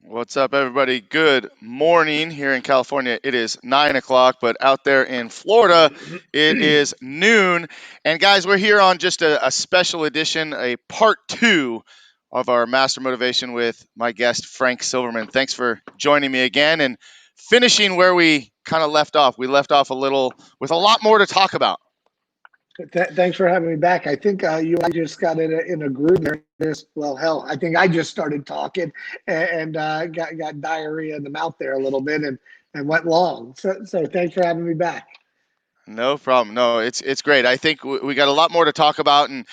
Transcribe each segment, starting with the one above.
What's up, everybody? Good morning here in California. It is 9 o'clock, but out there in Florida, it is noon. And guys, we're here on just a special edition, a part two of our Master Motivation with my guest, Frank Silverman. Thanks for joining me again and finishing where we kind of left off. We left off a little with a lot more to talk about. Thanks for having me back. I think you and I just got in a groove there. Well, hell, I think I just started talking and got diarrhea in the mouth there a little bit and went long. So thanks for having me back. No problem. No, it's great. I think we got a lot more to talk about, and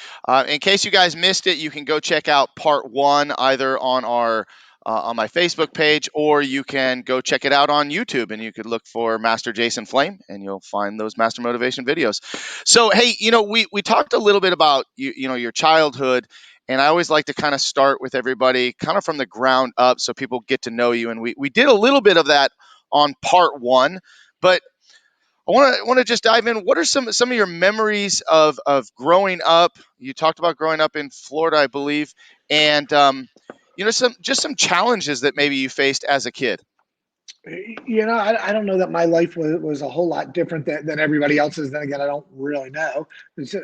in case you guys missed it, you can go check out part one either on our on my Facebook page, or you can go check it out on YouTube, and you could look for Master Jason Flame, and you'll find those Master Motivation videos. So, hey, we talked a little bit about your childhood, and I always like to kind of start with everybody kind of from the ground up, so people get to know you, and we did a little bit of that on part one, but I want to just dive in. What are some of your memories of growing up? You talked about growing up in Florida, I believe, and some challenges that maybe you faced as a kid. I don't know that my life was a whole lot different than everybody else's. Then again, I don't really know.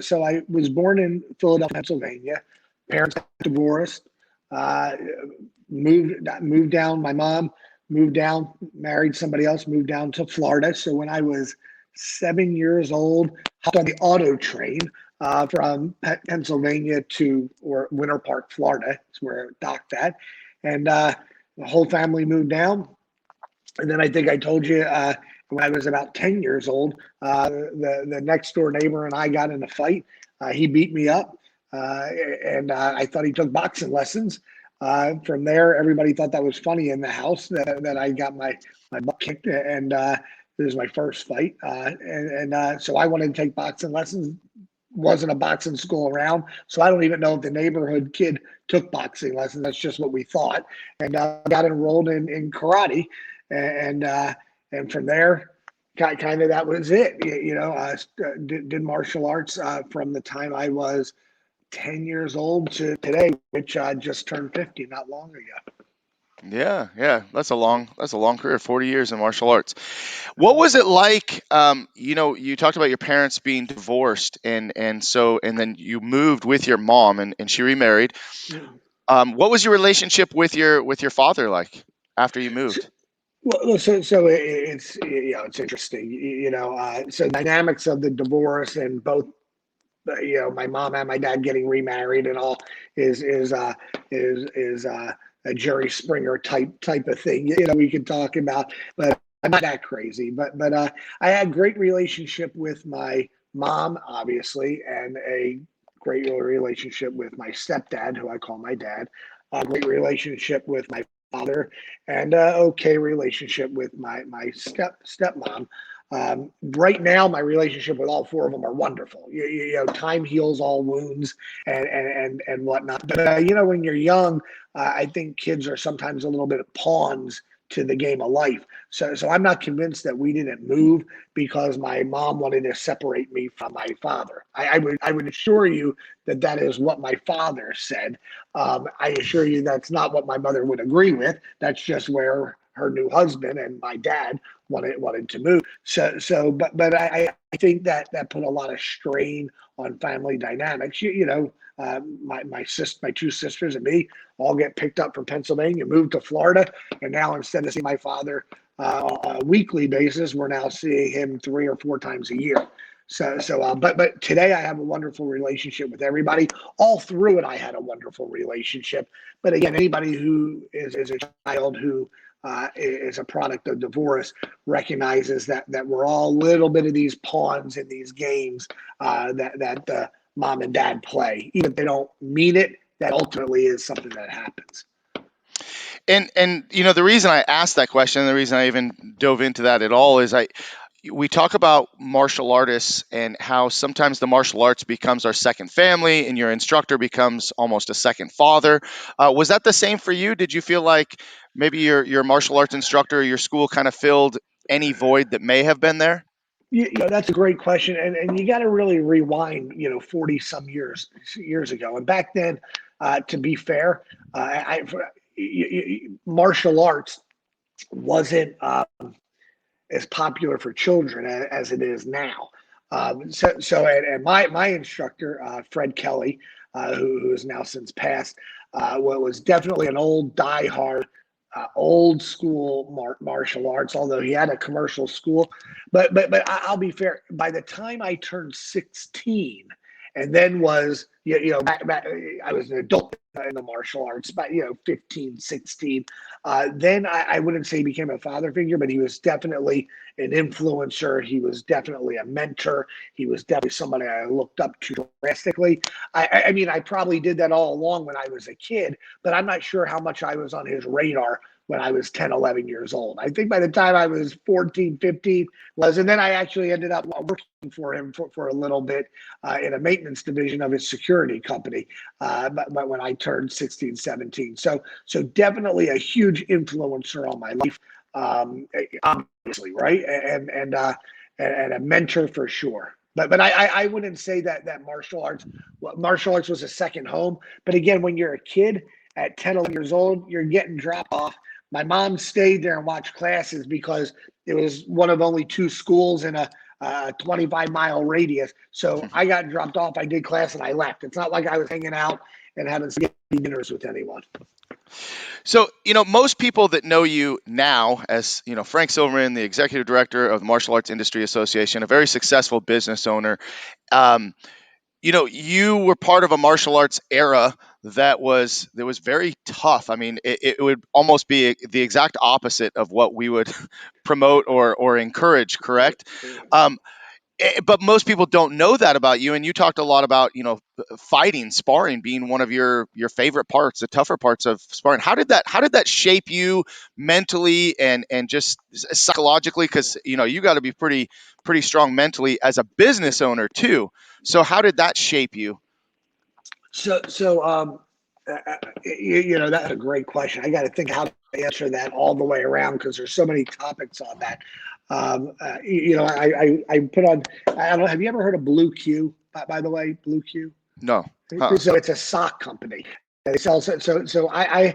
So I was born in Philadelphia, Pennsylvania. Parents got divorced. Uh, moved down. My mom moved down, married somebody else, moved down to Florida. So when I was 7 years old, hopped on the auto train from Pennsylvania to or Winter Park, Florida. It's where it docked at, and the whole family moved down. And then I think I told you when I was about 10 years old, the next door neighbor and I got in a fight. He beat me up, and I thought he took boxing lessons. From there, everybody thought that was funny in the house that I got my butt kicked, and this was my first fight. So I wanted to take boxing lessons. Wasn't a boxing school around, so I don't even know if the neighborhood kid took boxing lessons. That's just what we thought, and got enrolled in karate, and and from there, kind of that was it. Did martial arts from the time I was 10 years old to today, which I just turned 50 not long ago. Yeah, yeah, that's a long career, 40 years in martial arts. What was it like? You talked about your parents being divorced, and then you moved with your mom, and she remarried. What was your relationship with your father like after you So, moved? it's interesting, so dynamics of the divorce and both, my mom and my dad getting remarried and all is a Jerry Springer type of thing. We could talk about, but I'm not that crazy. But I had great relationship with my mom, obviously, and a great relationship with my stepdad, who I call my dad. A great relationship with my father, and okay relationship with my stepmom. Right now, my relationship with all four of them are wonderful. Time heals all wounds and whatnot. But when you're young, I think kids are sometimes a little bit of pawns to the game of life. So I'm not convinced that we didn't move because my mom wanted to separate me from my father. I would assure you that that is what my father said. I assure you that's not what my mother would agree with. That's just where her new husband and my dad wanted to move. But I think that put a lot of strain on family dynamics. My two sisters and me all get picked up from Pennsylvania, moved to Florida, and now instead of seeing my father on a weekly basis, we're now seeing him 3 or 4 times a year. But today I have a wonderful relationship with everybody. All through it, I had a wonderful relationship. But again, anybody who is a child who is a product of divorce recognizes that we're all a little bit of these pawns in these games that mom and dad play. Even if they don't mean it, that ultimately is something that happens. And the reason I asked that question, the reason I even dove into that at all is we talk about martial artists and how sometimes the martial arts becomes our second family, and your instructor becomes almost a second father. Was that the same for you? Did you feel like maybe your martial arts instructor or your school kind of filled any void that may have been there? That's a great question, and you got to really rewind, 40 some years ago. And back then, to be fair, martial arts wasn't as popular for children as it is now. And my instructor, Fred Kelly, who is now since passed, was definitely an old diehard, old school martial arts. Although he had a commercial school, but I'll be fair. By the time I turned 16, and then was I was an adult in the martial arts, but 15, 16. Then I wouldn't say he became a father figure, but he was definitely an influencer. He was definitely a mentor. He was definitely somebody I looked up to drastically. I mean, I probably did that all along when I was a kid, but I'm not sure how much I was on his radar when I was 10, 11 years old. I think by the time I was 14, 15 and then I actually ended up working for him for a little bit in a maintenance division of his security company but when I turned 16, 17. So definitely a huge influencer on my life, obviously, right? And a mentor for sure. But I wouldn't say that martial arts was a second home. But again, when you're a kid at 10, 11 years old, you're getting dropped off. My mom stayed there and watched classes because it was one of only two schools in a 25-mile radius. So I got dropped off. I did class and I left. It's not like I was hanging out and having spaghetti dinners with anyone. So, most people that know you now as, Frank Silverman, the executive director of the Martial Arts Industry Association, a very successful business owner, um, you were part of a martial arts era that was very tough. I mean, it would almost be the exact opposite of what we would promote or encourage, correct? Um, but most people don't know that about you, and you talked a lot about fighting, sparring being one of your favorite parts, the tougher parts of sparring. How did that shape you mentally and just psychologically? Because you got to be pretty strong mentally as a business owner too. So how did that shape you? So that's a great question. I got to think how to answer that all the way around because there's so many topics on that. I put on. I don't know. Have you ever heard of Blue Q? By the way, Blue Q. No. Huh. So it's a sock company. They sell I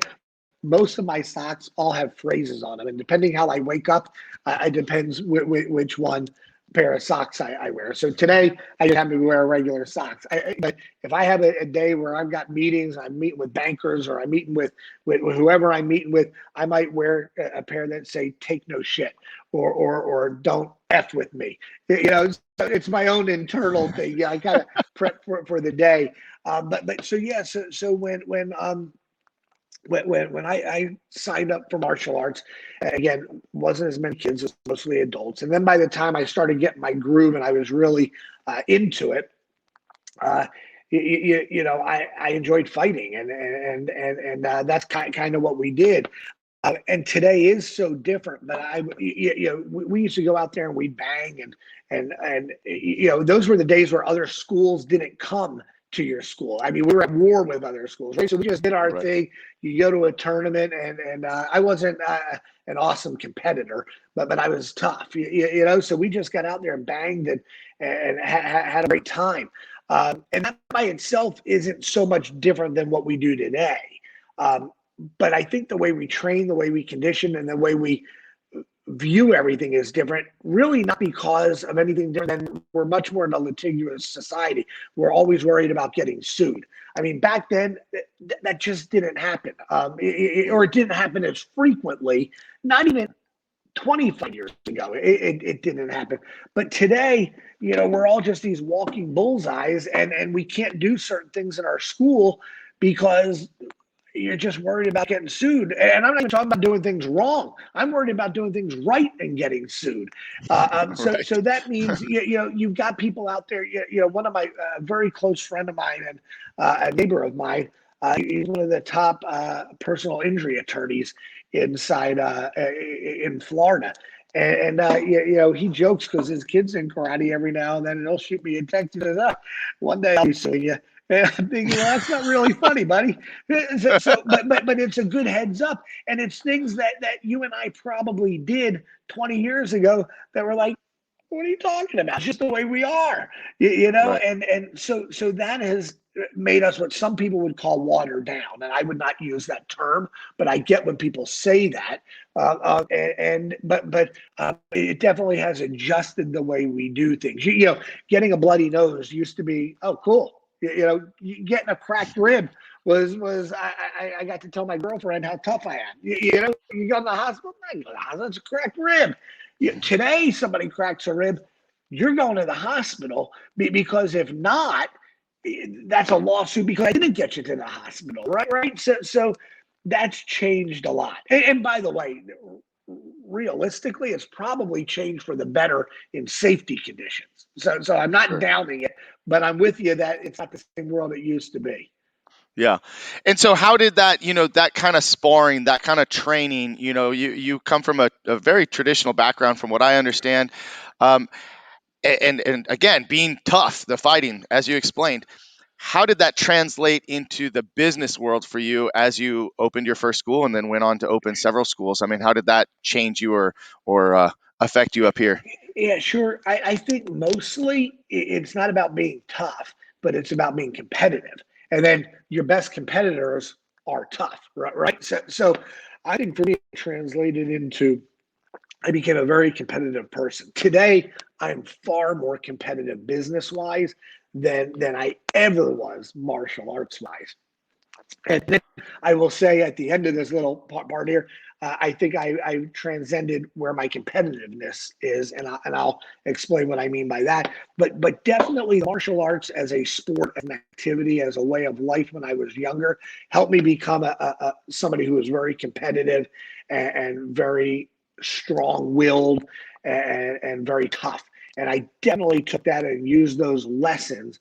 most of my socks all have phrases on them, and depending how I wake up, it depends which one pair of socks I wear. So today I just happen to wear regular socks. But if I have a day where I've got meetings, I'm meeting with bankers or I'm meeting with whoever I'm meeting with, I might wear a pair that say "Take no shit" or "Don't f with me." It's my own internal thing. Yeah, I gotta prep for the day. But so yeah, so when I signed up for martial arts, again, wasn't as many kids, as mostly adults. And then by the time I started getting my groove and I was really into it, uh, I enjoyed fighting, and that's kind of what we did. And today is so different. But we used to go out there and we'd bang and those were the days where other schools didn't come to your school. I mean, we were at war with other schools, right? So we just did our Right. thing. You go to a tournament, and I wasn't an awesome competitor, but I was tough. So we just got out there and banged and had a great time. And that by itself isn't so much different than what we do today. Um, but I think the way we train, the way we condition, and the way we view everything is different, really not because of anything different than we're much more in a litigious society. We're always worried about getting sued. I mean, back then, that just didn't happen. Or it didn't happen as frequently, not even 25 years ago. It didn't happen. But today, we're all just these walking bullseyes, and we can't do certain things in our school because you're just worried about getting sued. And I'm not even talking about doing things wrong. I'm worried about doing things right and getting sued. So Right. that means you've got people out there. One of my very close friend of mine and a neighbor of mine. He's one of the top personal injury attorneys inside in Florida. And he jokes because his kid's in karate every now and then, and he'll shoot me a text. He says, one day I'll be suing you. And I'm thinking, well, that's not really funny, buddy. But it's a good heads up, and it's things that you and I probably did 20 years ago that were like, what are you talking about? It's just the way we are, Right. And so that has made us what some people would call watered down, and I would not use that term, but I get when people say that. But it definitely has adjusted the way we do things. Getting a bloody nose used to be, oh, cool. Getting a cracked rib was I got to tell my girlfriend how tough I am. You go to the hospital, I go to the hospital, it's a cracked rib. Today, somebody cracks a rib, you're going to the hospital because if not, that's a lawsuit because I didn't get you to the hospital, right? Right. So that's changed a lot. And by the way, realistically, it's probably changed for the better in safety conditions. So I'm not Sure. downing it, but I'm with you that it's not the same world it used to be. Yeah. And so how did that, that kind of sparring, that kind of training, you come from a very traditional background from what I understand. Um, and again, being tough, the fighting, as you explained, how did that translate into the business world for you as you opened your first school and then went on to open several schools? I mean, how did that change you or affect you up here? Yeah, sure. I think mostly it's not about being tough, but it's about being competitive. And then your best competitors are tough, right? Right. So I think for me, it translated into I became a very competitive person. Today, I'm far more competitive business wise than I ever was martial arts wise. And then I will say at the end of this little part here, I think I transcended where my competitiveness is, and I'll explain what I mean by that. But definitely martial arts as a sport, as an activity, as a way of life when I was younger, helped me become somebody who was very competitive and very strong-willed and very tough. And I definitely took that and used those lessons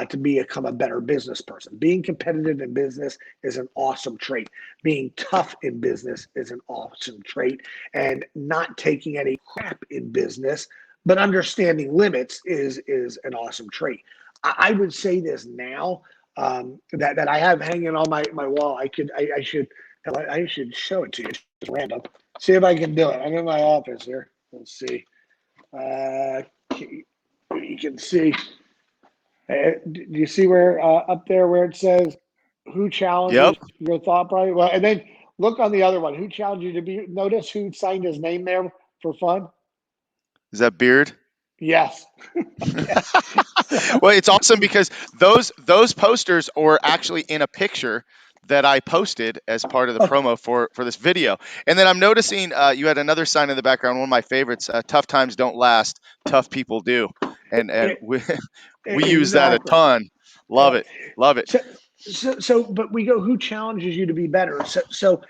to become a better business person. Being competitive in business is an awesome trait. Being tough in business is an awesome trait. And not taking any crap in business, but understanding limits is an awesome trait. I would say this now that I have hanging on my wall. I should show it to you. It's just random. See if I can do it. I'm in my office here. Let's see. Uh, you can see. Do you see where up there where it says who challenges Yep. your thought process? Well, and then look on the other one. Who challenged you to be? Notice who signed his name there for fun. Is that beard? Yes. Okay. So, Well, it's awesome because those posters are actually in a picture that I posted as part of the okay. promo for this video. And then I'm noticing you had another sign in the background, one of my favorites. Tough times don't last, tough people do, and It, we use that a exactly. ton. Love Yeah. it, love it. So, but we go, who challenges you to be better? So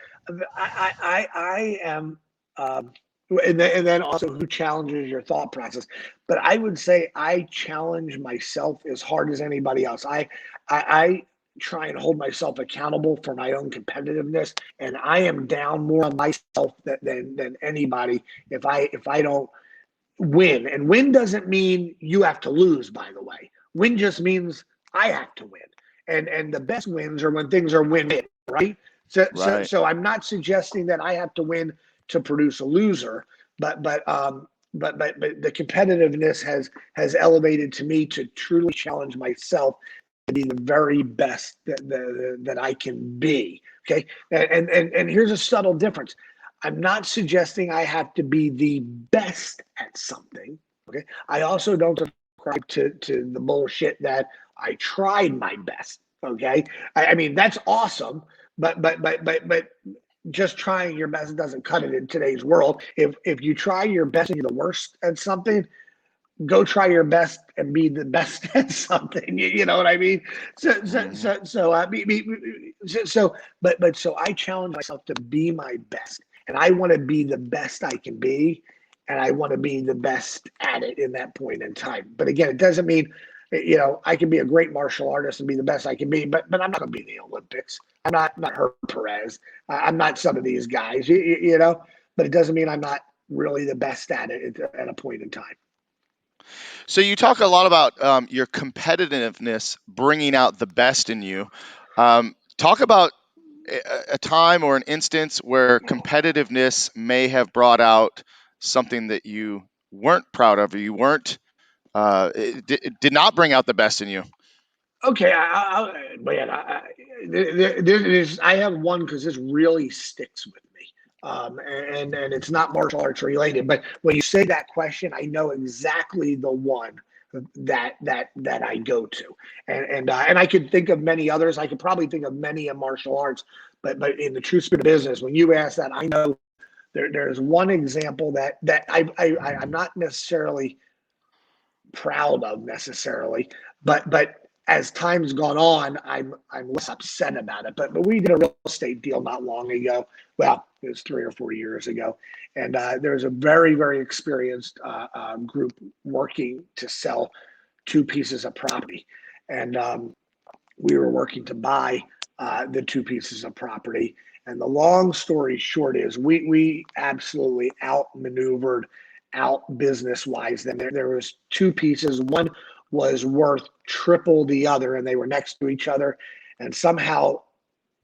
I am, and then also who challenges your thought process. But I would say I challenge myself as hard as anybody else. I try and hold myself accountable for my own competitiveness, and I am down more on myself than anybody if I don't win. And win doesn't mean you have to lose, by the way. Win just means I have to win. And the best wins are when things are win-win, right? Right. So I'm not suggesting that I have to win to produce a loser, but the competitiveness has elevated to me to truly challenge myself to be the very best that I can be. Okay. And here's a subtle difference. I'm not suggesting I have to be the best at something. Okay. I also don't subscribe to the bullshit that I tried my best. Okay. I mean, that's awesome, but just trying your best doesn't cut it in today's world. If you try your best and you're the worst at something, go try your best and be the best at something. You know what I mean? So so Hmm. so so uh, be, be, so but I challenge myself to be my best, and I want to be the best I can be, and I want to be the best at it in that point in time. But again, it doesn't mean I can be a great martial artist and be the best I can be, but I'm not going to be in the Olympics. I'm not Herb Perez. I'm not some of these guys. But it doesn't mean I'm not really the best at it at a point in time. So you talk a lot about your competitiveness bringing out the best in you. Talk about a time or an instance where competitiveness may have brought out something that you weren't proud of, or you weren't it did not bring out the best in you. Okay, man, I have one because this really sticks with me, and it's not martial arts related. But when you say that question, I know exactly the one that I go to, and I could think of many others. I could probably think of many in martial arts, but in the true spirit of business, when you ask that, I know there's one example I'm not necessarily proud of necessarily, but as time's gone on, I'm less upset about it. But we did a real estate deal not long ago. Well, it was 3 or 4 years ago, and there was a very experienced group working to sell two pieces of property, and we were working to buy the two pieces of property. And the long story short is we absolutely outmaneuvered, out business wise. Then there was two pieces. One was worth triple the other, and they were next to each other. And somehow,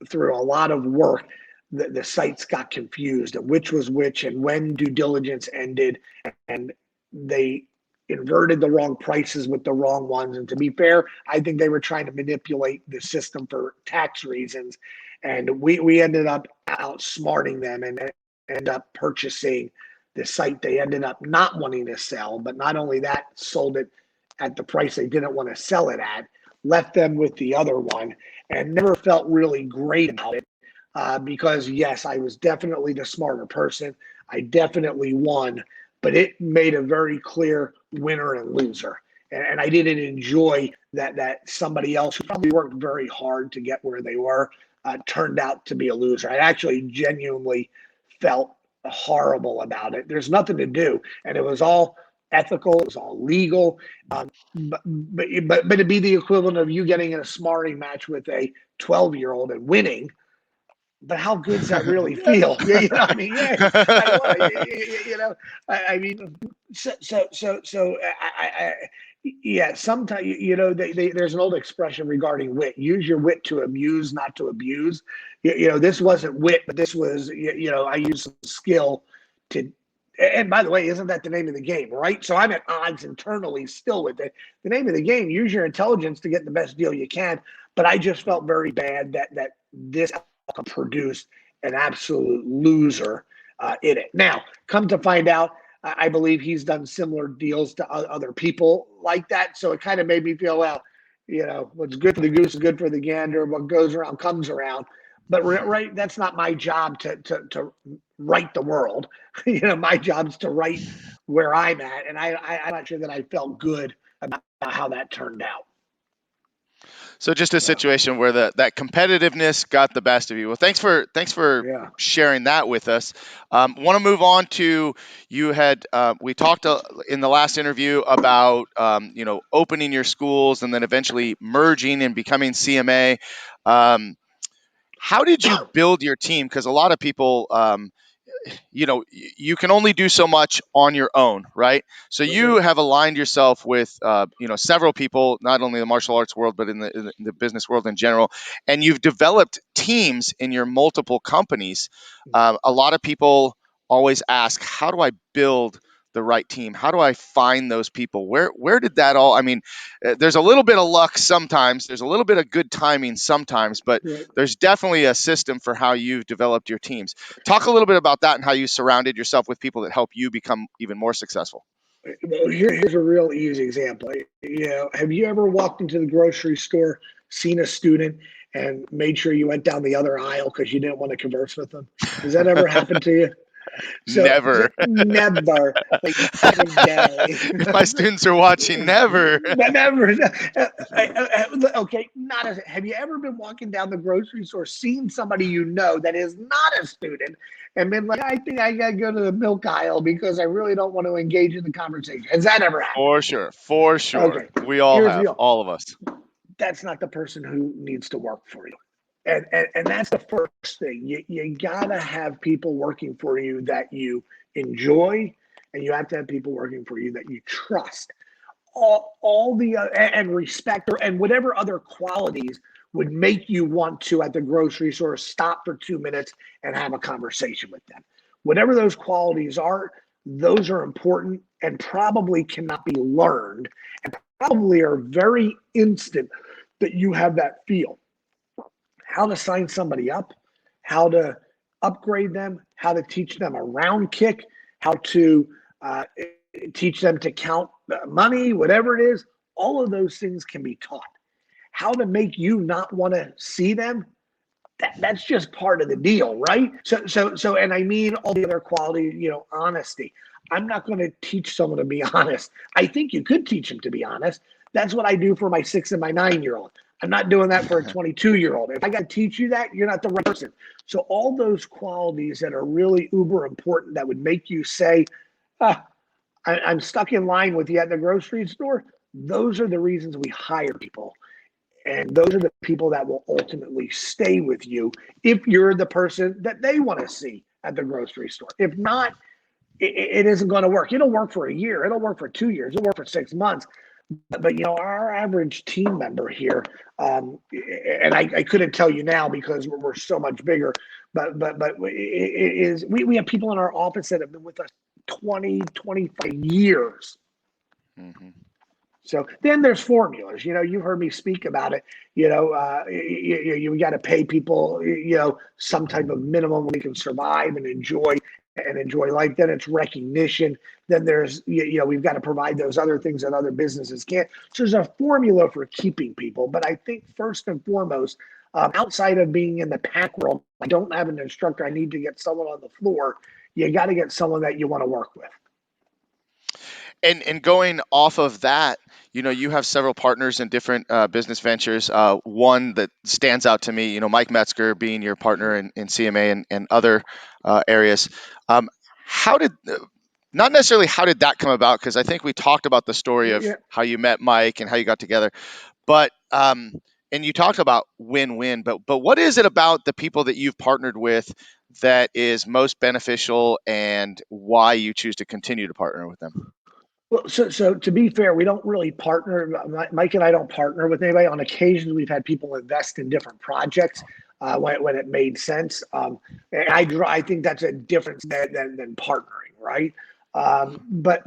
through a lot of work, the sites got confused of which was which and when due diligence ended, and they inverted the wrong prices with the wrong ones. And to be fair, I think they were trying to manipulate the system for tax reasons. And we ended up outsmarting them and ended up purchasing the site they ended up not wanting to sell. But not only that, sold it at the price they didn't want to sell it at, left them with the other one, and never felt really great about it. Because yes, I was definitely the smarter person. I definitely won, but it made a very clear winner and loser. And I didn't enjoy that somebody else who probably worked very hard to get where they were turned out to be a loser. I actually genuinely felt horrible about it. There's nothing to do, and it was all ethical. It was all legal. But it'd be the equivalent of you getting in a sparring match with a 12-year-old and winning, but how good's that really feel? Yeah, I mean, yeah, I want I mean, yeah. Sometimes there's an old expression regarding wit: use your wit to amuse, not to abuse. This wasn't wit, but this was I used some skill to. And by the way, isn't that the name of the game, right? So I'm at odds internally still with it. The name of the game: use your intelligence to get the best deal you can. But I just felt very bad that this produced an absolute loser in it. Now, come to find out, I believe he's done similar deals to other people like that. So it kind of made me feel, well, what's good for the goose is good for the gander. What goes around comes around. But right, that's not my job to right the world. My job is to right where I'm at, and I'm not sure that I felt good about how that turned out. So just a So situation where that competitiveness got the best of you. Well, thanks for yeah. sharing that with us. Want to move on to you had we talked in the last interview about opening your schools and then eventually merging and becoming CMA. Um, how did you build your team? Because a lot of people you can only do so much on your own, right? So you Right. have aligned yourself with several people, not only in the martial arts world but in the business world in general, and you've developed teams in your multiple companies. A lot of people always ask, how do I build the right team? How do I find those people? Where did that all, I mean, there's a little bit of luck sometimes, there's a little bit of good timing sometimes, but Right. there's definitely a system for how you've developed your teams. Talk a little bit about that and how you surrounded yourself with people that help you become even more successful. Well, here's a real easy example. Have you ever walked into the grocery store, seen a student, and made sure you went down the other aisle because you didn't want to converse with them? Has that ever happened to you? So Never. never, like every day. If my students are watching, never. Never. Okay, not as. Have you ever been walking down the grocery store, seen somebody that is not a student, and been like, I think I gotta go to the milk aisle because I really don't want to engage in the conversation? Has that ever happened? For sure. For sure. Okay, We all here's the have, deal. all of us. That's not the person who needs to work for you. And that's the first thing. You gotta have people working for you that you enjoy, and you have to have people working for you that you trust. All the and respect and whatever other qualities would make you want to at the grocery store stop for 2 minutes and have a conversation with them. Whatever those qualities are, those are important and probably cannot be learned, and probably are very instant that you have that feel. How to sign somebody up, how to upgrade them, how to teach them a round kick, how to teach them to count money, whatever it is. All of those things can be taught. How to make you not want to see them, that's just part of the deal, right? And I mean all the other qualities, honesty. I'm not going to teach someone to be honest. I think you could teach them to be honest. That's what I do for my 6 and my 9-year-old. I'm not doing that for a 22-year-old. If I got to teach you that, you're not the right person. So all those qualities that are really uber important that would make you say, I'm stuck in line with you at the grocery store. Those are the reasons we hire people. And those are the people that will ultimately stay with you if you're the person that they want to see at the grocery store. If not, it isn't going to work. It'll work for a year. It'll work for 2 years. It'll work for 6 months. But our average team member here, and I couldn't tell you now because we're so much bigger, but we have people in our office that have been with us 20, 25 years. Mm-hmm. So then there's formulas. You heard me speak about it. You got to pay people, some type of minimum when they can survive and enjoy life. Then it's recognition. Then there's, we've got to provide those other things that other businesses can't. So there's a formula for keeping people. But I think first and foremost, outside of being in the pack world, I don't have an instructor. I need to get someone on the floor. You got to get someone that you want to work with. And going off of that, you have several partners in different business ventures. One that stands out to me, Mike Metzger being your partner in CMA and other areas. How did, not necessarily how did that come about? Because I think we talked about the story of Yeah. how you met Mike and how you got together. But and you talked about win-win. But what is it about the people that you've partnered with that is most beneficial, and why you choose to continue to partner with them? Well, so to be fair, we don't really partner. Mike and I don't partner with anybody. On occasion, we've had people invest in different projects when it made sense. And I think that's a difference than partnering, right? But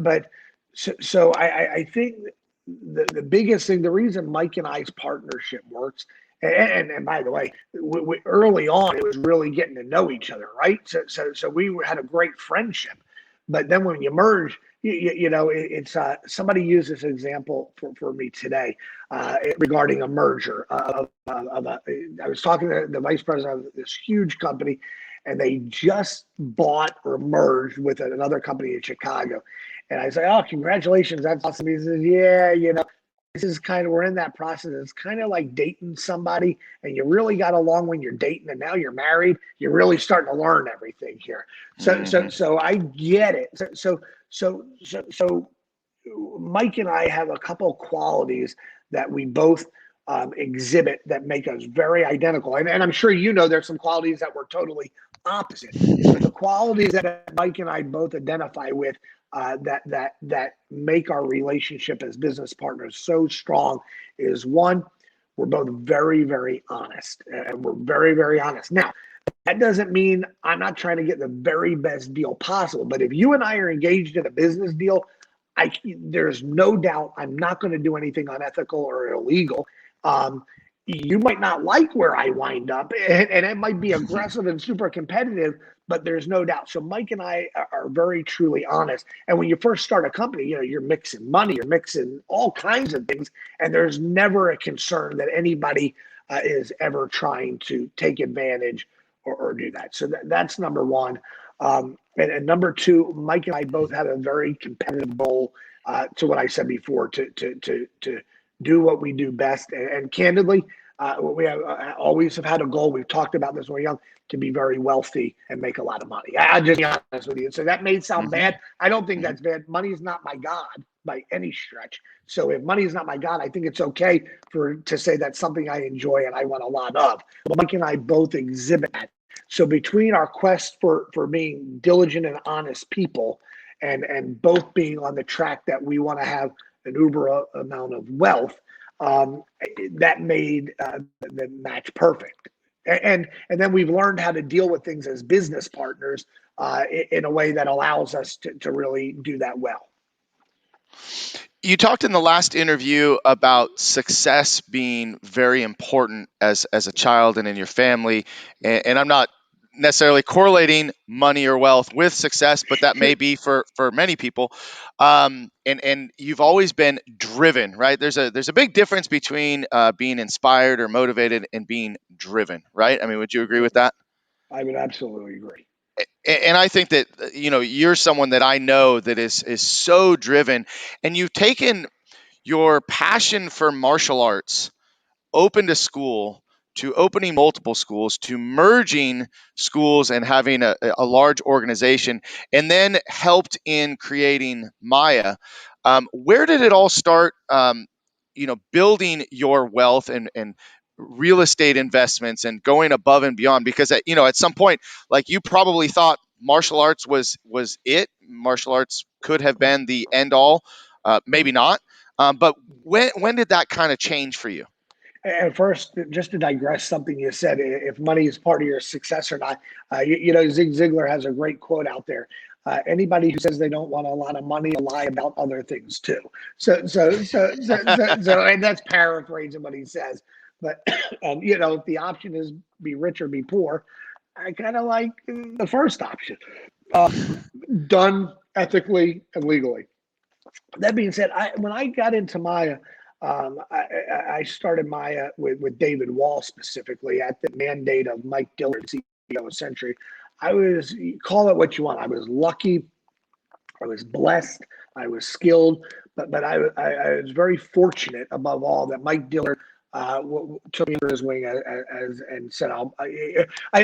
I think the biggest thing, the reason Mike and I's partnership works, and by the way, early on it was really getting to know each other, right? So we had a great friendship, but then when you merge, it's somebody used this example for me today regarding a merger I was talking to the vice president of this huge company, and they just bought or merged with another company in Chicago. And I say, "Oh, congratulations, that's awesome." He says, "Yeah, this is kind of, we're in that process. It's kind of like dating somebody, and you really got along when you're dating, and now you're married. You're really starting to learn everything here." So I get it. So Mike and I have a couple of qualities that we both exhibit that make us very identical. And I'm sure there's some qualities that we're totally opposite. But the qualities that Mike and I both identify with that make our relationship as business partners so strong is, one, we're both very, very honest, and we're very, very honest. Now, that doesn't mean I'm not trying to get the very best deal possible. But if you and I are engaged in a business deal, there's no doubt I'm not going to do anything unethical or illegal. You might not like where I wind up, and it might be aggressive and super competitive, but there's no doubt. So Mike and I are very truly honest. And when you first start a company, you're mixing money, you're mixing all kinds of things, and there's never a concern that anybody is ever trying to take advantage or do that. So that's number one. And number two, Mike and I both have a very competitive goal to what I said before, to do what we do best. And candidly, we have always have had a goal. We've talked about this when we were young, to be very wealthy and make a lot of money. I'll just be honest with you. So that may sound bad. I don't think that's bad. Money is not my God by any stretch. So if money is not my God, I think it's okay to say that's something I enjoy and I want a lot of. But Mike and I both exhibit that. So between our quest for being diligent and honest people, and both being on the track that we want to have an uber amount of wealth, that made the match perfect. And then we've learned how to deal with things as business partners in a way that allows us to really do that well. You talked in the last interview about success being very important as a child and in your family, and I'm not necessarily correlating money or wealth with success, but that may Sure. be for many people. And you've always been driven, right? There's a big difference between being inspired or motivated and being driven, right? I mean, would you agree with that? I would absolutely agree. And I think that you're someone that I know that is so driven, and you've taken your passion for martial arts opened a school to opening multiple schools to merging schools and having a large organization, and then helped in creating Maya. Where did it all start? Building your wealth and real estate investments and going above and beyond, because at some point, like, you probably thought martial arts was it. Martial arts could have been the end all, maybe not. But when did that kind of change for you? At first, just to digress something you said, if money is part of your success or not, Zig Ziglar has a great quote out there. Anybody who says they don't want a lot of money lie about other things too. And that's paraphrasing what he says. But if the option is be rich or be poor, I kind of like the first option, done ethically and legally. That being said, when I got into Maya, I started Maya with David Wall specifically at the mandate of Mike Dillard, CEO of Century. I was, call it what you want. I was lucky, I was blessed, I was skilled, but I was very fortunate above all that Mike Dillard took me under his wing and said,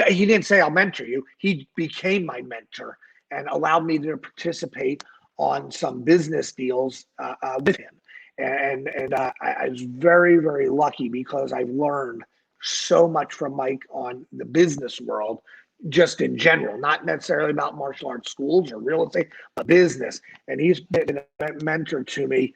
he didn't say I'll mentor you. He became my mentor and allowed me to participate on some business deals with him. I was very, very lucky because I've learned so much from Mike on the business world, just in general, not necessarily about martial arts schools or real estate, but business. And he's been a mentor to me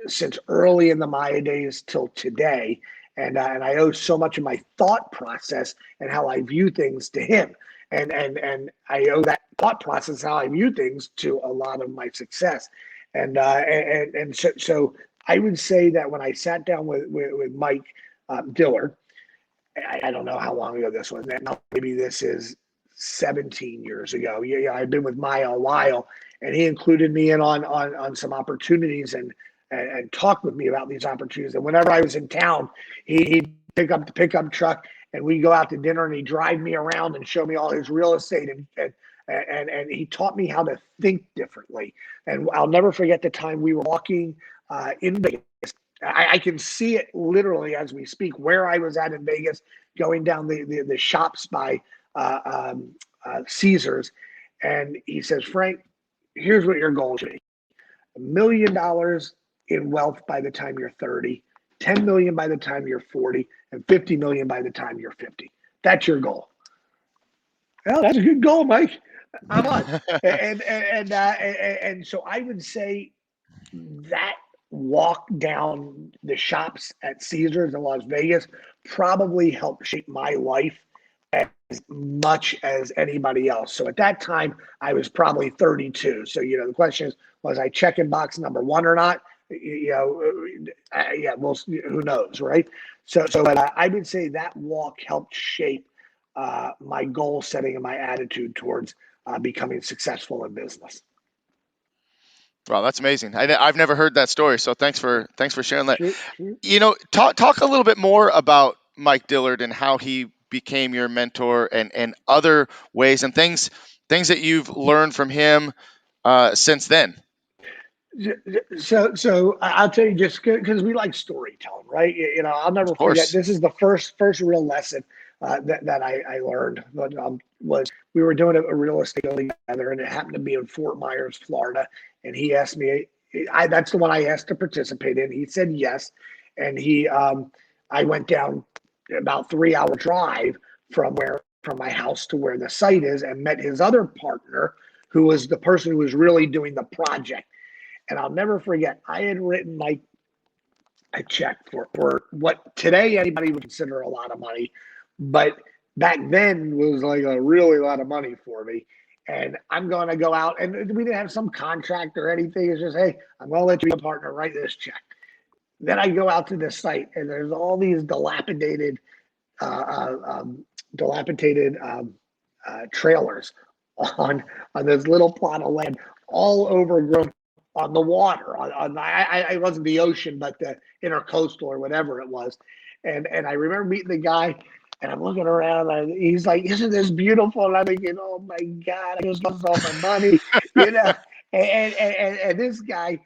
since early in the Maya days till today. And I owe so much of my thought process and how I view things to him. And I owe that thought process, how I view things, to a lot of my success. So I would say that when I sat down with Mike Dillard, I don't know how long ago this was. Now maybe this is 17 years ago. Yeah, I've been with Maya a while, and he included me in on some opportunities and talked with me about these opportunities. And whenever I was in town, he'd pick up the pickup truck and we'd go out to dinner, and he'd drive me around and show me all his real estate, and he taught me how to think differently. And I'll never forget the time we were walking in Vegas. I can see it literally as we speak, where I was at in Vegas, going down the shops by Caesars. And he says, Frank, here's what your goal should be: $1 million in wealth by the time you're 30, 10 million by the time you're 40, and 50 million by the time you're 50. That's your goal. Well, that's a good goal, Mike. I'm on. And so I would say that walk down the shops at Caesars in Las Vegas probably helped shape my life as much as anybody else. So at that time, I was probably 32. So, the question is, was I checking box number one or not? Yeah, well, who knows, right? But I would say that walk helped shape my goal setting and my attitude towards becoming successful in business. Wow, that's amazing. I've never heard that story, so thanks for sharing that. Sure, sure. Talk a little bit more about Mike Dillard and how he became your mentor, and other ways and things that you've learned from him since then. So I'll tell you, just because we like storytelling, right? I'll Of never forget. course. This is the first real lesson that I learned. But was we were doing a real estate deal together, and it happened to be in Fort Myers, Florida. And he asked me, that's the one I asked to participate in. He said yes, and I went down about 3 hour drive from my house to where the site is, and met his other partner, who was the person who was really doing the project. And I'll never forget, I had written like a check for what today anybody would consider a lot of money, but back then was like a really lot of money for me. and I'm going to go out, and we didn't have some contract or anything. It's just, hey, I'm going to let you be a partner, write this check. Then I go out to the site, and there's all these uh, uh, um, dilapidated trailers on on this little plot of land, all overgrown on the water. It wasn't the ocean, but the intercoastal or whatever it was. And I remember meeting the guy, and I'm looking around, and he's like, "Isn't this beautiful?" And I'm thinking, "Oh my God, I just lost all my money," you know. And this guy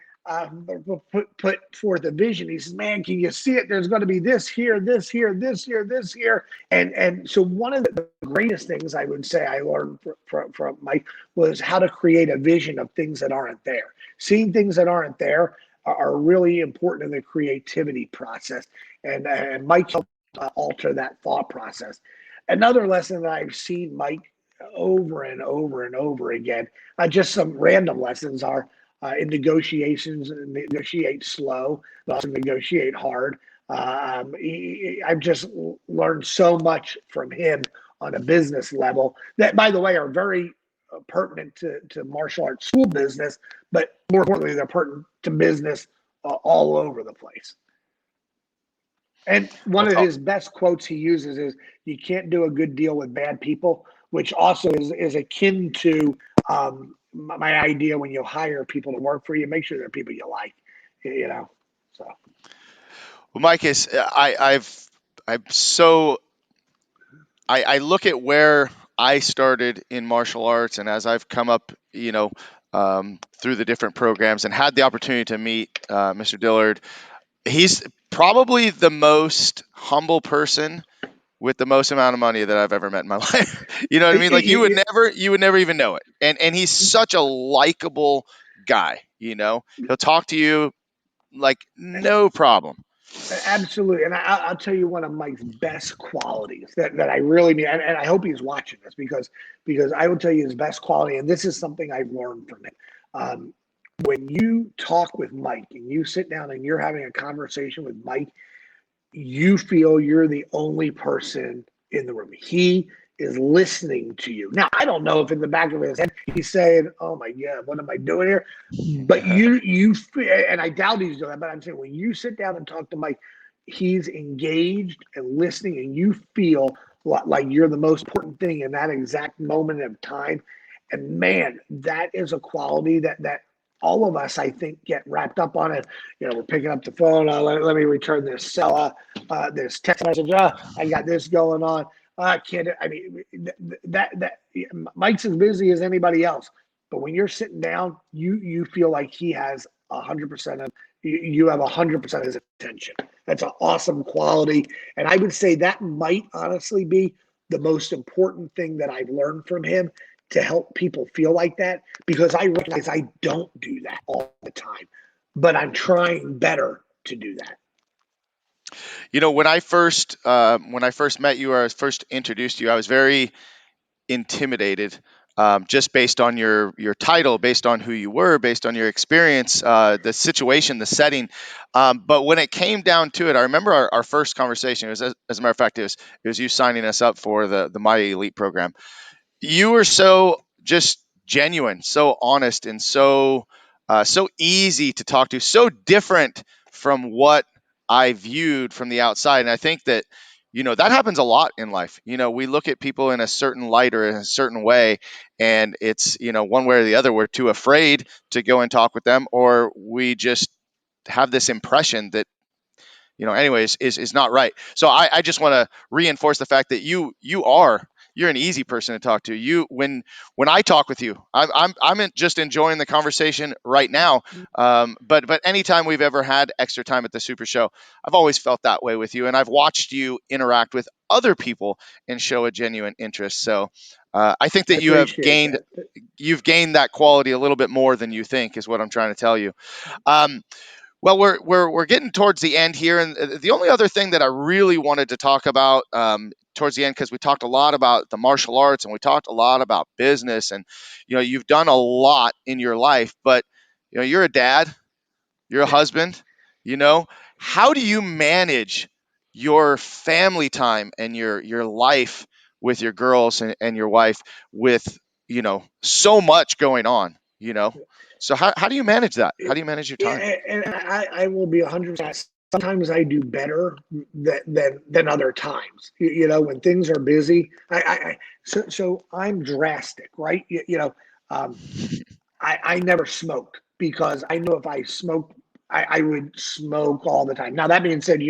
put forth a vision. He says, "Man, can you see it? There's going to be this here, this here, this here, this here." And so one of the greatest things I would say I learned from Mike was how to create a vision of things that aren't there. Seeing things that aren't there are really important in the creativity process. And Mike helped alter that thought process. Another lesson that I've seen Mike over and over and over again, just some random lessons are in negotiations, negotiate slow, but also negotiate hard. I've just learned so much from him on a business level that, by the way, are very pertinent to martial arts school business, but more importantly, they're pertinent to business all over the place. And one That's of his best quotes he uses is, "You can't do a good deal with bad people," which also is akin to my idea when you hire people to work for you, make sure they're people you like, you know. So well, Mike is I'm so I look at where I started in martial arts, and as I've come up, through the different programs and had the opportunity to meet Mr. Dillard. He's probably the most humble person with the most amount of money that I've ever met in my life. You know what I mean? Like you would never even know it. And he's such a likable guy. He'll talk to you like no problem. absolutely. And will tell you one of Mike's best qualities that I really mean, and I hope he's watching this because I will tell you his best quality, and this is something I've learned from him. Um, when you talk with Mike and you sit down and you're having a conversation with Mike, you feel you're the only person in the room. He is listening to you. Now, I don't know if in the back of his head he's saying, "Oh my God, what am I doing here?" But and I doubt he's doing that. But I'm saying when you sit down and talk to Mike, he's engaged and listening, and you feel like you're the most important thing in that exact moment of time. And man, that is a quality that all of us, I think, get wrapped up on it. We're picking up the phone. Let me return this text message. I got this going on. Kid, I mean, that Mike's as busy as anybody else. But when you're sitting down, you feel like he has 100% of you have 100% of his attention. That's an awesome quality, and I would say that might honestly be the most important thing that I've learned from him to help people feel like that, because I recognize I don't do that all the time, but I'm trying better to do that. When I first met you or I was first introduced to you, I was very intimidated, just based on your title, based on who you were, based on your experience, the situation, the setting. But when it came down to it, I remember our first conversation. It was, as a matter of fact, it was you signing us up for the Mighty Elite program. You were so just genuine, so honest, and so easy to talk to, so different from what I viewed from the outside. And I think that that happens a lot in life. We look at people in a certain light or in a certain way, and it's one way or the other. We're too afraid to go and talk with them, or we just have this impression that anyways is not right. So I just want to reinforce the fact that you're an easy person to talk to. When I talk with you, I'm just enjoying the conversation right now. But anytime we've ever had extra time at the Super Show, I've always felt that way with you, and I've watched you interact with other people and show a genuine interest. So I think I that appreciate that. you've gained that quality a little bit more than you think, is what I'm trying to tell you. Um, well, we're getting towards the end here, and the only other thing that I really wanted to talk about, towards the end, because we talked a lot about the martial arts and we talked a lot about business, and you've done a lot in your life, but you're a dad, you're a husband. You know, how do you manage your family time and your life with your girls and your wife with so much going on. So how do you manage that? How do you manage your Yeah, time? and I will be 100%. Sometimes I do better than other times. When things are busy, so I'm drastic, right? Um, I never smoked because I knew if I smoked, I would smoke all the time. Now that being said,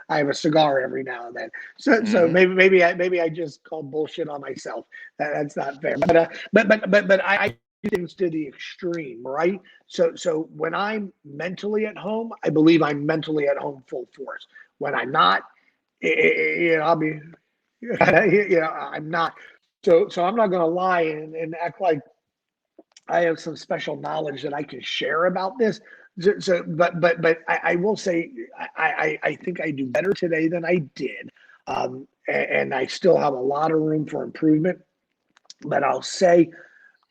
I have a cigar every now and then. So Hmm. maybe I just call bullshit on myself. That's not fair. But I do things to the extreme, right? So when I'm mentally at home, I believe I'm mentally at home full force. When I'm not, I'll be, I'm not. So I'm not going to lie and act like I have some special knowledge that I can share about this. But I will say I think I do better today than I did, and I still have a lot of room for improvement. But I'll say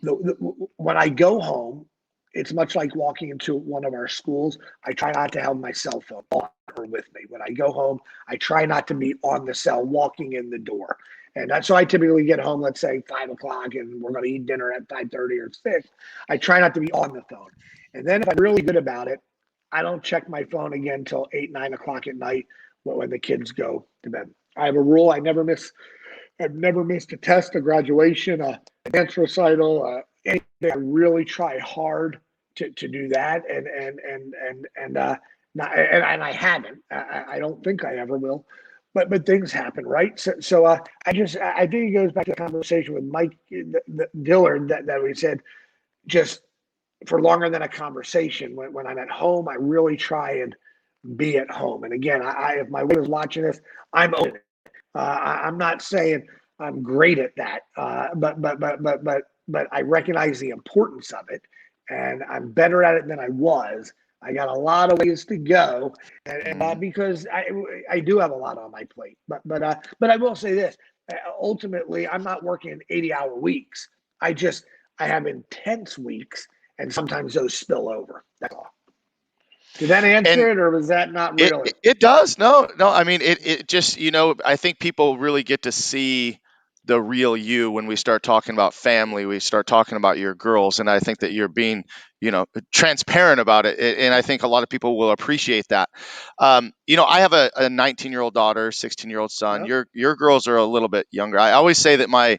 when I go home, it's much like walking into one of our schools. I try not to have my cell phone on or with me. When I go home, I try not to be on the cell walking in the door. And that's so I typically get home, let's say 5 o'clock, and we're going to eat dinner at 5:30 or 6. I try not to be on the phone. And then if I'm really good about it, I don't check my phone again until 8, 9 o'clock at night when the kids go to bed. I have a rule: I've never missed a test, a graduation, a dance recital, anything. I really try hard to do that, and I haven't. I don't think I ever will, but things happen, right? So I think it goes back to the conversation with Mike Dillard that we said just for longer than a conversation. When I'm at home, I really try and be at home. And again, if my wife is watching this, I'm open. I'm not saying I'm great at that, but I recognize the importance of it, and I'm better at it than I was. I got a lot of ways to go, and Hmm. because I do have a lot on my plate. But I will say this: ultimately, I'm not working 80-hour weeks. I have intense weeks, and sometimes those spill over. That's all. Did that And answer it, or was that not it, really? it it does. No, no. I mean, it just, I think people really get to see the real you when we start talking about family, we start talking about your girls. And I think that you're being, transparent about it. And I think a lot of people will appreciate that. I have a 19-year-old daughter, 16-year-old son. Yep. Your girls are a little bit younger. I always say that my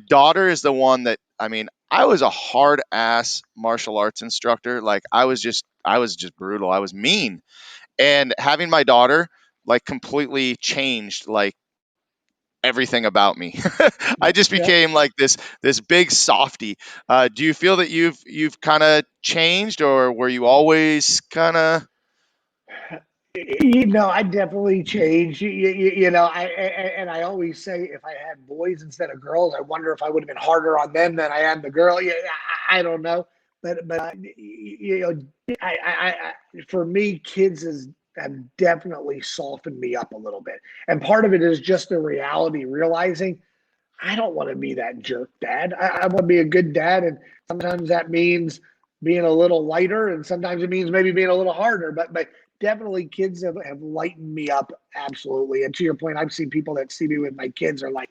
daughter is the one that, I mean, I was a hard ass martial arts instructor. Like I was just brutal. I was mean, and having my daughter like completely changed like everything about me. I just Yep. became like this big softy. Do you feel that you've kind of changed, or were you always kind of? I definitely changed. And I always say if I had boys instead of girls, I wonder if I would have been harder on them than I am the girl. Yeah, I don't know, but for me, kids have definitely softened me up a little bit, and part of it is just the reality, realizing I don't want to be that jerk dad. I want to be a good dad, and sometimes that means being a little lighter, and sometimes it means maybe being a little harder. But definitely, kids have lightened me up absolutely. And to your point, I've seen people that see me with my kids are like,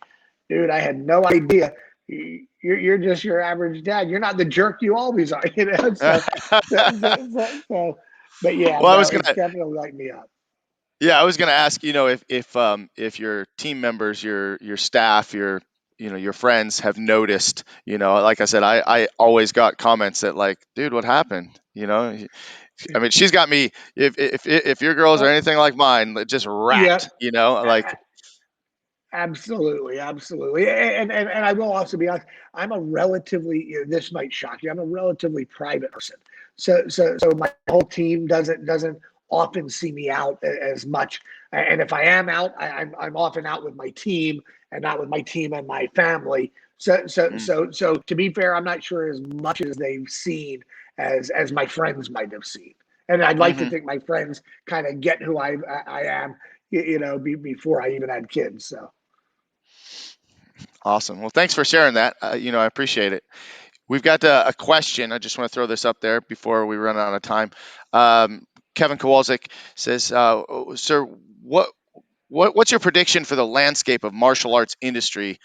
"Dude, I had no idea. You're just your average dad. You're not the jerk you always are." So. But yeah, Well, I no, was it's gonna definitely lightened me up. Yeah, I was going to ask, if your team members, your staff, your friends have noticed, like I said, I always got comments that like, dude, what happened? I mean, she's got me. If your girls are Oh, anything like mine, just yeah. wrecked. Like. Absolutely, absolutely, and I will also be honest. I'm a relatively this might shock you. I'm a relatively private person, so my whole team doesn't often see me out as much. And if I am out, I'm often out with my team and not with my team and my family. Mm, So to be fair, I'm not sure as much as they've seen as my friends might have seen. And I'd like to hmm. think my friends kind of get who I am, before I even had kids. So. Awesome. Well, thanks for sharing that. I appreciate it. We've got a question. I just want to throw this up there before we run out of time. Um, Kevin Kowalczyk says, "Sir, what's your prediction for the landscape of martial arts industry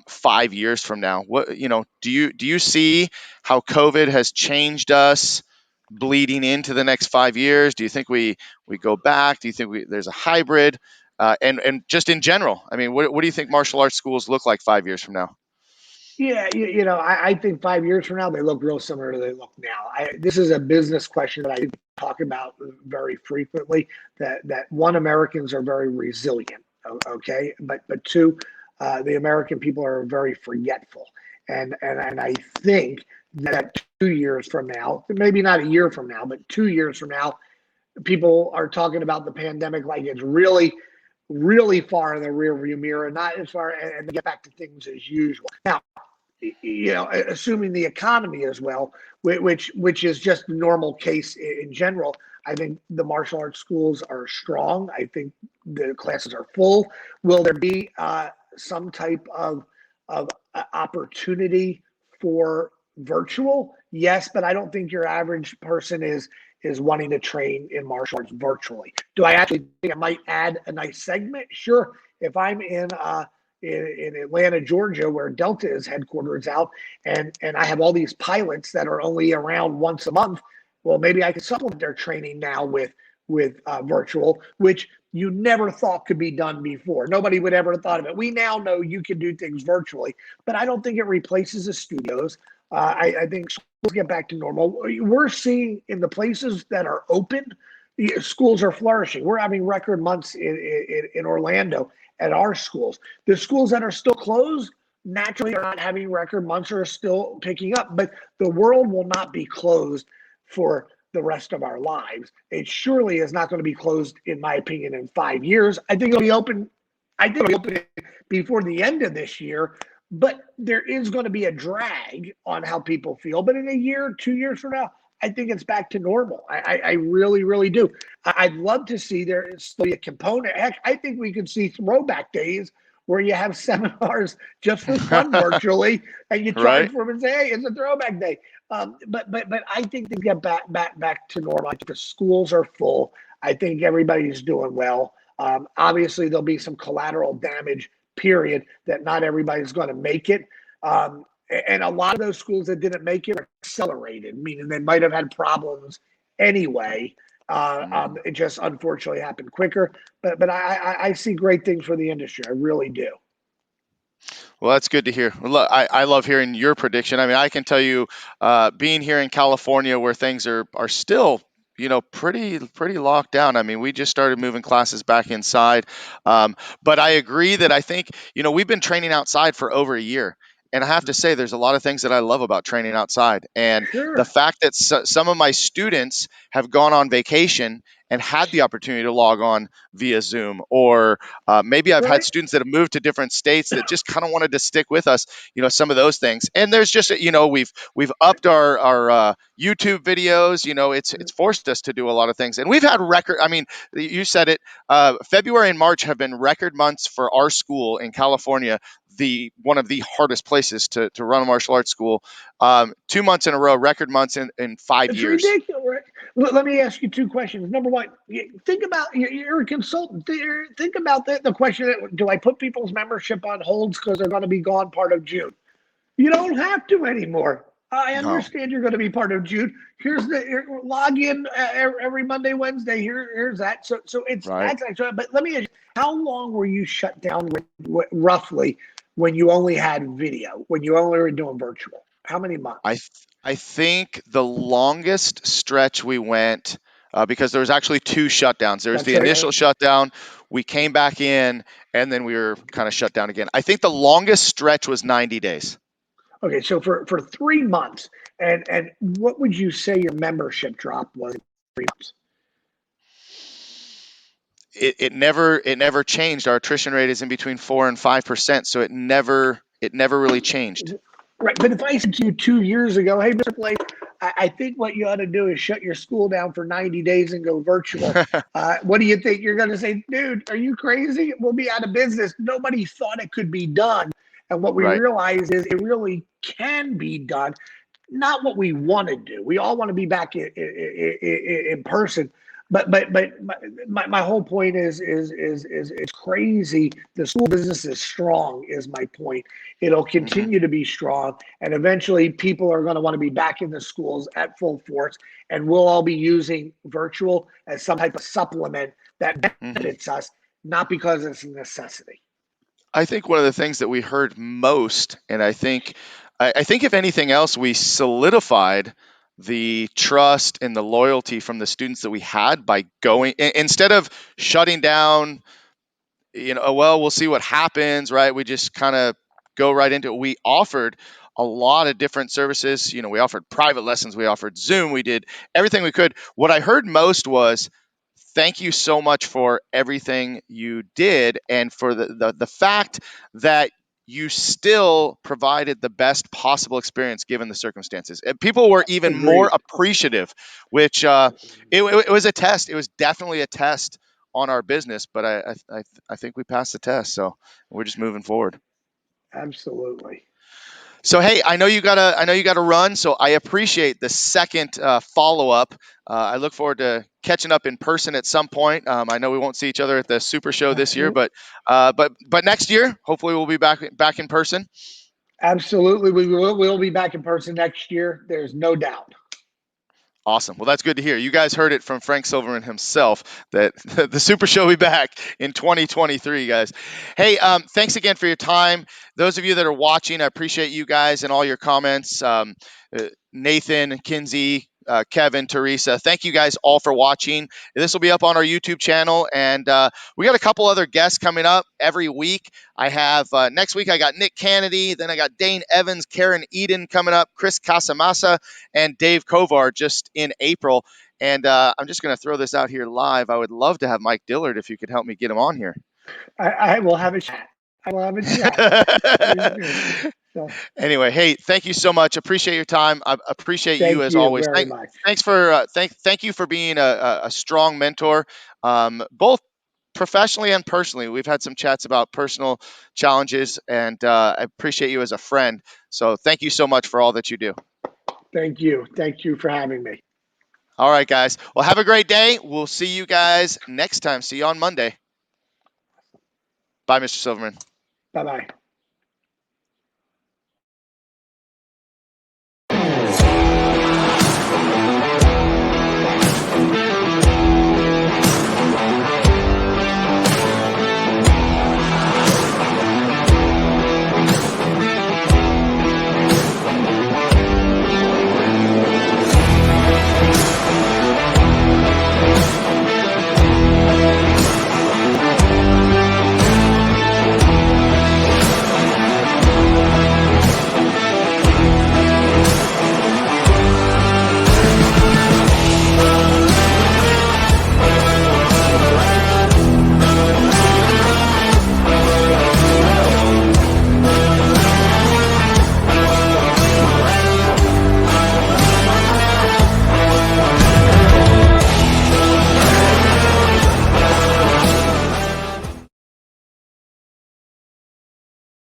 5 years from now? What do you see how COVID has changed us bleeding into the next 5 years? Do you think we go back? Do you think there's a hybrid? And just in general, I mean, what do you think martial arts schools look like 5 years from now? Yeah, I think 5 years from now they look real similar to they look now. This is a business question that I talk about very frequently. That one, Americans are very resilient, okay, but two, the American people are very forgetful, and I think that 2 years from now, maybe not a year from now, but 2 years from now, people are talking about the pandemic like it's really, really far in the rearview mirror, not as far, and get back to things as usual. Now, assuming the economy as well, which is just the normal case in general. I think the martial arts schools are strong. I think the classes are full. Will there be some type of opportunity for virtual? Yes, but I don't think your average person is wanting to train in martial arts virtually. Do I actually think I might add a nice segment? Sure. If I'm in Atlanta, Georgia, where Delta is headquarters out, and I have all these pilots that are only around once a month. Well, maybe I could supplement their training now with virtual, which you never thought could be done before. Nobody would ever have thought of it. We now know you can do things virtually, but I don't think it replaces the studios. I think schools get back to normal. We're seeing in the places that are open, schools are flourishing. We're having record months in Orlando at our schools. The schools that are still closed naturally are not having record months or are still picking up, but the world will not be closed for the rest of our lives. It surely is not going to be closed, in my opinion, in 5 years. I think it'll be open. I think it'll be open before the end of this year, but there is going to be a drag on how people feel. But in a year, 2 years from now, I think it's back to normal. I really, really do. I'd love to see there still be a component. Heck, I think we could see throwback days where you have seminars just for fun virtually, and you charge Right? for them and say, "Hey, it's a throwback day." But I think they get back to normal. I think the schools are full. I think everybody's doing well. Obviously, there'll be some collateral damage. Period. That not everybody's going to make it. And a lot of those schools that didn't make it are accelerated, meaning they might have had problems anyway. Mhm. It just unfortunately happened quicker. But I see great things for the industry. I really do. Well, that's good to hear. Well, look, I love hearing your prediction. I mean, I can tell you, being here in California, where things are still, pretty locked down. I mean, we just started moving classes back inside, but I agree that I think we've been training outside for over a year. And I have to say, there's a lot of things that I love about training outside. And the Sure. fact that some of my students have gone on vacation and had the opportunity to log on via Zoom, or maybe I've had Right. students that have moved to different states that just kind of wanted to stick with us. Some of those things. And there's just we've upped our YouTube videos. It's forced us to do a lot of things, and we've had record. I mean, you said it. February and March have been record months for our school in California. The one of the hardest places to run a martial arts school. 2 months in a row, record months in five It's years. ridiculous. Right? Let me ask you two questions. Number one, think about you're a consultant. Think about the question: do I put people's membership on holds because they're going to be gone part of June? You don't have to anymore. I No, understand you're going to be part of June. Here's log in every Monday, Wednesday. Here's that. So it's right? that's actually. But let me ask you, how long were you shut down roughly when you only had video, when you only were doing virtual? How many I months? th- I think the longest stretch we went, because there was actually two shutdowns. There was That's the right. initial shutdown, we came back in, and then we were kind of shut down again. I think the longest stretch was 90 days. Okay, so for 3 months, and what would you say your membership drop was in 3 months? It never changed. Our attrition rate is in between 4 and 5%, so it never really changed. Right, but if I said to you 2 years ago, "Hey, Mr. Blake, I think what you ought to do is shut your school down for 90 days and go virtual," what do you think? You're going to say, "Dude, are you crazy? We'll be out of business." Nobody thought it could be done, and what we Right. realize is it really can be done. Not what we want to do. We all want to be back in person. but my whole point is it's crazy. The school business is strong. Is my point. It'll Hmm. continue to be strong, and eventually people are going to want to be back in the schools at full force, and we'll all be using virtual as some type of supplement that Hmm. benefits us, not because it's a necessity. I think one of the things that we heard most, and I think if anything else, we solidified the trust and the loyalty from the students that we had by going instead of shutting down, oh, well, we'll see what happens, right? We just kind of go right into it. We offered a lot of different services. We offered private lessons, we offered Zoom, we did everything we could. What I heard most was, thank you so much for everything you did and for the fact that you still provided the best possible experience given the circumstances. And people were even more Agreed. appreciative, which it was a test. It was definitely a test on our business, but I think we passed the test, so we're just moving forward. Absolutely. So hey, I know you gotta run. So I appreciate the second follow up. I look forward to catching up in person at some point. I know we won't see each other at the Super Show this year, but next year, hopefully, we'll be back in person. Absolutely. We'll be back in person next year. There's no doubt. Awesome. Well, that's good to hear. You guys heard it from Frank Silverman himself that the Super Show will be back in 2023, guys. Hey, thanks again for your time. Those of you that are watching, I appreciate you guys and all your comments. Nathan, Kinsey, Kevin, Teresa, thank you guys all for watching. This will be up on our YouTube channel, and we got a couple other guests coming up every week. I have next week, I got Nick Kennedy, then I got Dane Evans, Karen Eden coming up, Chris Casamassa, and Dave Kovar just in April. And I'm just going to throw this out here live. I would love to have Mike Dillard if you could help me get him on here. I will have a chat. I will have a chat. So Anyway, hey, thank you so much. Appreciate your time. I appreciate you thank as you always. very much. Thank you for being a strong mentor, both professionally and personally. We've had some chats about personal challenges, and I appreciate you as a friend. So thank you so much for all that you do. Thank you. Thank you for having me. All right, guys. Well, have a great day. We'll see you guys next time. See you on Monday. Bye, Mr. Silverman. Bye bye.